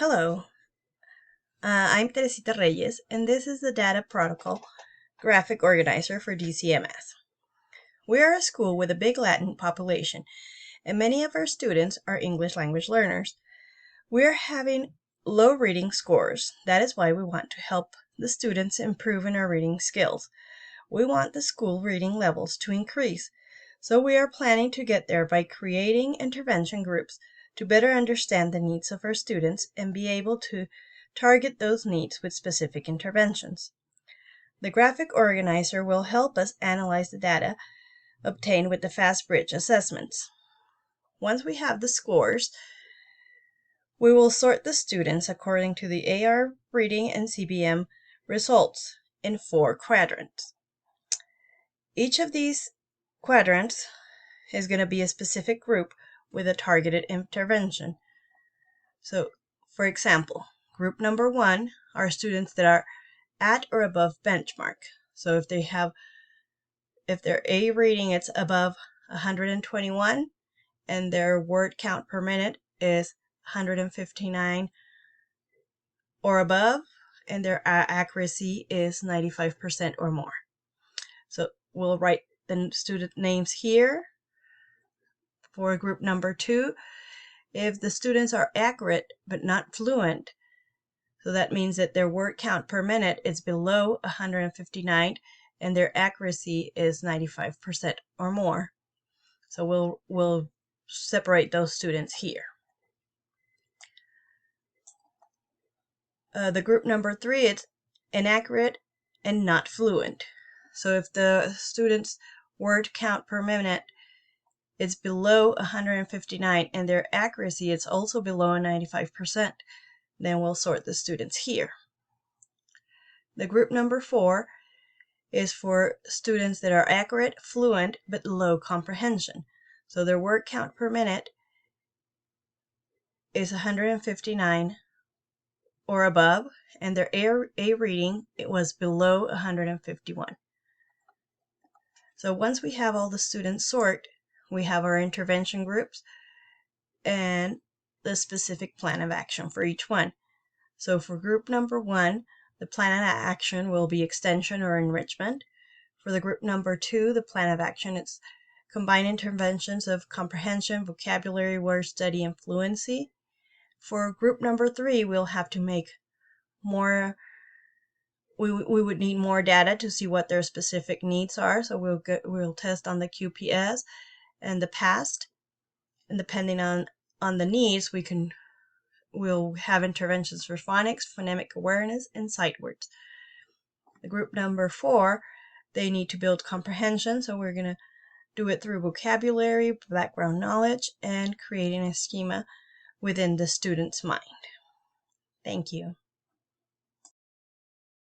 Hello, I'm Teresita Reyes, and this is the Data Protocol graphic organizer for DCMS. We are a school with a big Latin population, and many of our students are English language learners. We are having low reading scores. That is why we want to help the students improve in our reading skills. We want the school reading levels to increase, so we are planning to get there by creating intervention groups to better understand the needs of our students and be able to target those needs with specific interventions. The graphic organizer will help us analyze the data obtained with the FastBridge assessments. Once we have the scores, we will sort the students according to the AR reading and CBM results in 4 quadrants. Each of these quadrants is going to be a specific group with a targeted intervention. So, for example, group number 1 are students that are at or above benchmark. So if their A rating is above 121 and their word count per minute is 159 or above, and their accuracy is 95% or more. So we'll write the student names here. For group number 2, if the students are accurate but not fluent, so that means that their word count per minute is below 159 and their accuracy is 95% or more. So we'll separate those students here. The group number 3, it's inaccurate and not fluent. So if the student's word count per minute is below 159 and their accuracy is also below 95%, then we'll sort the students here. The group number 4 is for students that are accurate, fluent, but low comprehension. So their word count per minute is 159 or above, and their A reading was below 151. So once we have all the students sorted, we have our intervention groups and the specific plan of action for each one. So for group number 1, the plan of action will be extension or enrichment. For the group number 2, the plan of action is combined interventions of comprehension, vocabulary, word study, and fluency. For group number 3, we'll have to make more, we would need more data to see what their specific needs are. So we'll test on the QPS and the PAST, and depending on the needs, we'll have interventions for phonics, phonemic awareness, and sight words. The group number 4, they need to build comprehension, so we're going to do it through vocabulary, background knowledge, and creating a schema within the student's mind. Thank you.